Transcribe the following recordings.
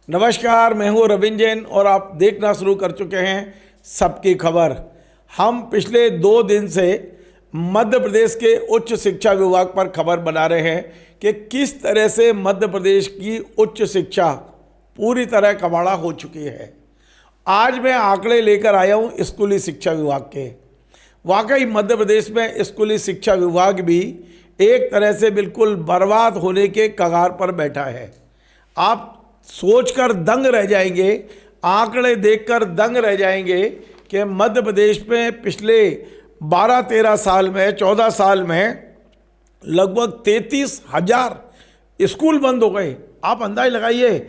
नमस्कार, मैं हूं रविंद्र जैन और आप देखना शुरू कर चुके हैं सबकी खबर। हम पिछले 2 दिन से मध्य प्रदेश के उच्च शिक्षा विभाग पर खबर बना रहे हैं कि किस तरह से मध्य प्रदेश की उच्च शिक्षा पूरी तरह कबाड़ा हो चुकी है। आज मैं आंकड़े लेकर आया हूं स्कूली शिक्षा विभाग के। वाकई मध्य प्रदेश में स्कूली शिक्षा विभाग भी एक तरह से बिल्कुल बर्बाद होने के कगार पर बैठा है। आप सोचकर दंग रह जाएंगे, आंकड़े देखकर दंग रह जाएंगे कि मध्य प्रदेश में पिछले 12-13 साल में 14 साल में लगभग 33,000 स्कूल बंद हो गए। आप अंदाज लगाइए,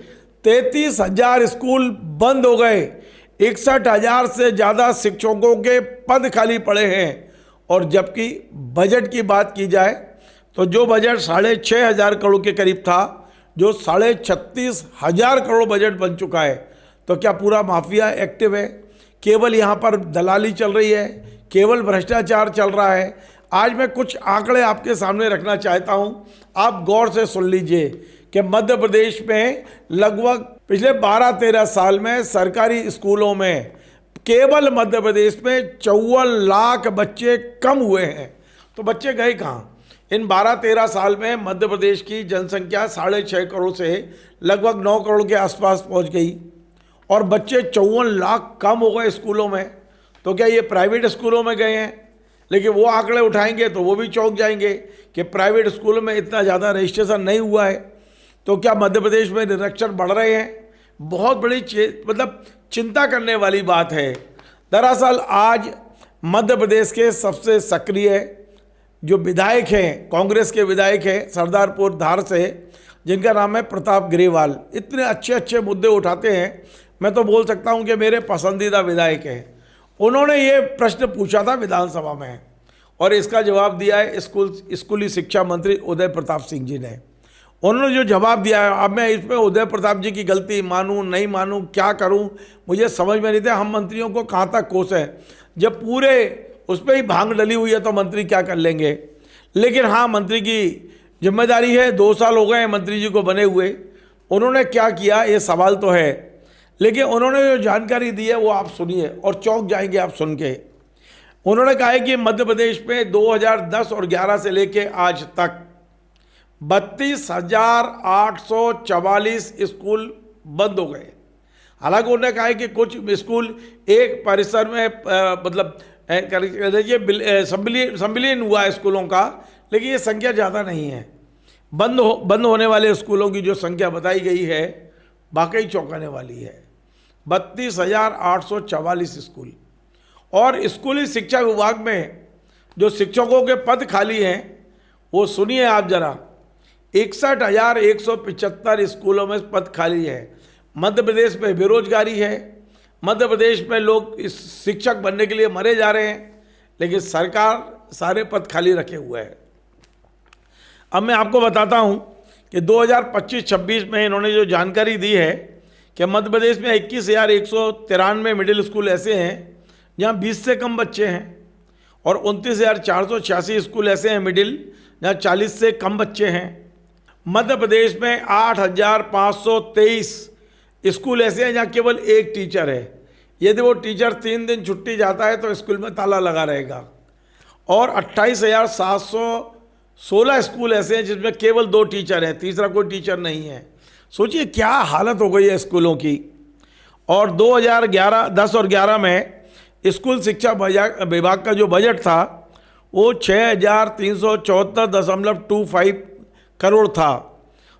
33,000 स्कूल बंद हो गए। 61,000 से ज़्यादा शिक्षकों के पद खाली पड़े हैं। और जबकि बजट की बात की जाए तो जो बजट 6,500 करोड़ के करीब था, जो 36,500 करोड़ बजट बन चुका है, तो क्या पूरा माफिया एक्टिव है? केवल यहाँ पर दलाली चल रही है, केवल भ्रष्टाचार चल रहा है। आज मैं कुछ आंकड़े आपके सामने रखना चाहता हूँ, आप गौर से सुन लीजिए कि मध्य प्रदेश में लगभग पिछले 12-13 साल में सरकारी स्कूलों में केवल मध्य प्रदेश में 54 लाख बच्चे कम हुए हैं। तो बच्चे गए कहाँ? इन 12-13 साल में मध्य प्रदेश की जनसंख्या 6.5 करोड़ से लगभग 9 करोड़ के आसपास पहुंच गई और बच्चे 54 लाख कम हो गए स्कूलों में। तो क्या ये प्राइवेट स्कूलों में गए हैं? लेकिन वो आंकड़े उठाएंगे तो वो भी चौंक जाएंगे कि प्राइवेट स्कूलों में इतना ज़्यादा रजिस्ट्रेशन नहीं हुआ है। तो क्या मध्य प्रदेश में निरक्षर बढ़ रहे हैं? बहुत बड़ी चिंता करने वाली बात है। दरअसल आज मध्य प्रदेश के सबसे सक्रिय जो विधायक हैं, कांग्रेस के विधायक हैं सरदारपुर धार से, जिनका नाम है प्रताप ग्रेवाल, इतने अच्छे अच्छे मुद्दे उठाते हैं। मैं तो बोल सकता हूं कि मेरे पसंदीदा विधायक हैं। उन्होंने ये प्रश्न पूछा था विधानसभा में और इसका जवाब दिया है स्कूली शिक्षा मंत्री उदय प्रताप सिंह जी ने। उन्होंने जो जवाब दिया है, अब मैं इसमें उदय प्रताप जी की गलती मानूं नहीं मानूं, क्या करूं, मुझे समझ में नहीं था। हम मंत्रियों को कहाँ तक कोसें, जब पूरे उस पर ही भांग डली हुई है तो मंत्री क्या कर लेंगे। लेकिन हाँ, मंत्री की जिम्मेदारी है। 2 साल हो गए हैं मंत्री जी को बने हुए। उन्होंने क्या किया ये सवाल तो है, लेकिन उन्होंने जो जानकारी दी है वो आप सुनिए और चौंक जाएंगे आप सुन के। उन्होंने कहा है कि मध्य प्रदेश में 2010 और 11 से लेके आज तक 32,844 स्कूल बंद हो गए। हालांकि उन्होंने कहा है कि कुछ स्कूल एक परिसर में सम्मिलियन हुआ है स्कूलों का, लेकिन ये संख्या ज़्यादा नहीं है। बंद होने वाले स्कूलों की जो संख्या बताई गई है वाकई चौंकाने वाली है। 32,844 स्कूल। और स्कूली शिक्षा विभाग में जो शिक्षकों के पद खाली हैं वो सुनिए आप जरा, 61,175 स्कूलों में पद खाली है। मध्य प्रदेश में बेरोजगारी है, मध्य प्रदेश में लोग इस शिक्षक बनने के लिए मरे जा रहे हैं, लेकिन सरकार सारे पद खाली रखे हुए है। अब मैं आपको बताता हूं कि 2025-26 में इन्होंने जो जानकारी दी है कि मध्य प्रदेश में 21,193 मिडिल स्कूल ऐसे हैं जहां 20 से कम बच्चे हैं और 29,486 स्कूल ऐसे हैं मिडिल जहां 40 से कम बच्चे हैं। मध्य प्रदेश में 8,523 स्कूल ऐसे हैं जहाँ केवल एक टीचर है। यदि वो टीचर 3 दिन छुट्टी जाता है तो स्कूल में ताला लगा रहेगा। और 28,716 स्कूल ऐसे हैं जिसमें केवल 2 टीचर हैं, तीसरा कोई टीचर नहीं है। सोचिए क्या हालत हो गई है स्कूलों की। और 2010 और 11 में स्कूल शिक्षा विभाग का जो बजट था वो 6,374.25 करोड़ था,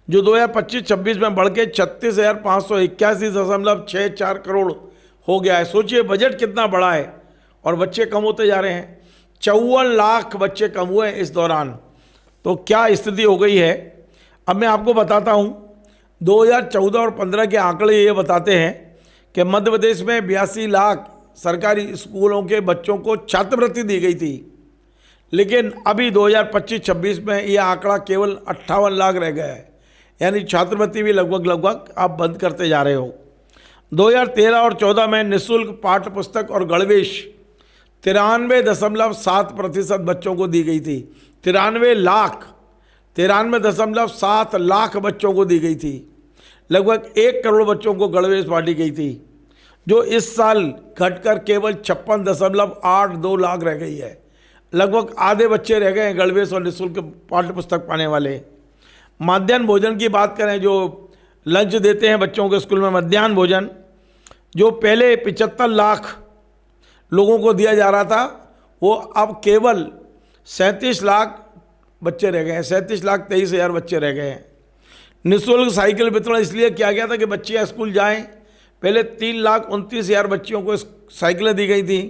जो 2025-26 में बढ़ के 36,581.64 करोड़ हो गया है। सोचिए बजट कितना बड़ा है और बच्चे कम होते जा रहे हैं। 54 लाख बच्चे कम हुए इस दौरान। तो क्या स्थिति हो गई है अब मैं आपको बताता हूँ। 2014 और 15 के आंकड़े ये बताते हैं कि मध्य प्रदेश में 82 लाख सरकारी स्कूलों के बच्चों को छात्रवृत्ति दी गई थी, लेकिन अभी 2025-26 में ये आंकड़ा केवल 58 लाख रह गया है। यानी छात्रवृत्ति भी लगभग आप बंद करते जा रहे हो। 2013 और 14 में निःशुल्क पाठ्य पुस्तक और गणवेश 93.7% बच्चों को दी गई थी। 93.7 लाख बच्चों को दी गई थी। लगभग 1 करोड़ बच्चों को गणवेश बांटी गई थी, जो इस साल घटकर केवल 56.82 लाख रह गई है। लगभग आधे बच्चे रह गए हैं गणवेश और निःशुल्क पाठ्य पुस्तक पाने वाले। मध्याह्न भोजन की बात करें, जो लंच देते हैं बच्चों के स्कूल में मध्याह्न भोजन, जो पहले 75 लाख लोगों को दिया जा रहा था, वो अब केवल 37 लाख बच्चे रह गए हैं, 37,23,000 बच्चे रह गए हैं। निःशुल्क साइकिल वितरण इसलिए किया गया था कि बच्चियाँ स्कूल जाएं। पहले 3,29,000 बच्चियों को साइकिलें दी गई थी,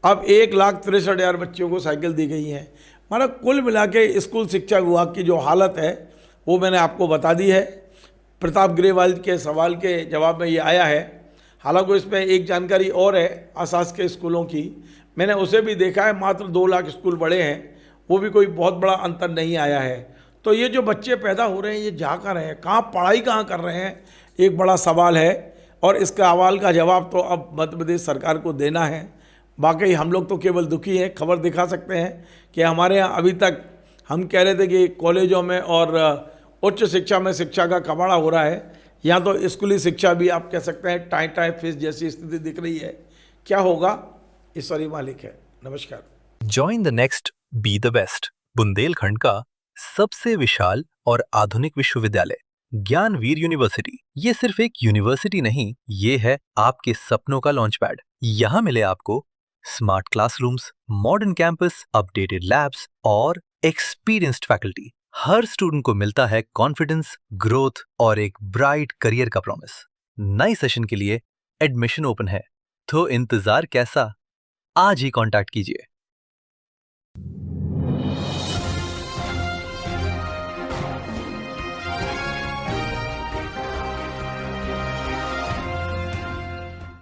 अब 1,63,000 बच्चियों को साइकिल दी गई हैं। हमारा कुल मिला के स्कूल शिक्षा विभाग की जो हालत है वो मैंने आपको बता दी है। प्रताप ग्रेवाल के सवाल के जवाब में ये आया है। हालांकि इसमें एक जानकारी और है अशासकीय स्कूलों की, मैंने उसे भी देखा है, मात्र 2 लाख स्कूल बड़े हैं, वो भी कोई बहुत बड़ा अंतर नहीं आया है। तो ये जो बच्चे पैदा हो रहे हैं ये जा कर रहे हैं कहाँ, पढ़ाई कहाँ कर रहे हैं, एक बड़ा सवाल है। और इसका सवाल का जवाब तो अब मध्य प्रदेश सरकार को देना है। बाकी हम लोग तो केवल दुखी हैं, खबर दिखा सकते हैं कि हमारे यहाँ अभी तक हम कह रहे थे कि कॉलेजों में और उच्च शिक्षा में शिक्षा का कबाड़ा हो रहा है, यहाँ तो स्कूली शिक्षा भी आप कह सकते हैं टाई टाई फीस जैसी स्थिति दिख रही है। क्या होगा, ईश्वरी मालिक है। नमस्कार। Join the next be the best, Bundelkhand का सबसे विशाल और आधुनिक विश्वविद्यालय ज्ञानवीर यूनिवर्सिटी। ये सिर्फ एक यूनिवर्सिटी नहीं, ये है आपके सपनों का लॉन्च पैड। यहाँ मिले आपको smart classrooms, modern campus, updated labs और एक्सपीरियंस्ड फैकल्टी। हर स्टूडेंट को मिलता है कॉन्फिडेंस, ग्रोथ और एक ब्राइट करियर का प्रॉमिस। नए सेशन के लिए एडमिशन ओपन है, तो इंतजार कैसा? आज ही कांटेक्ट कीजिए।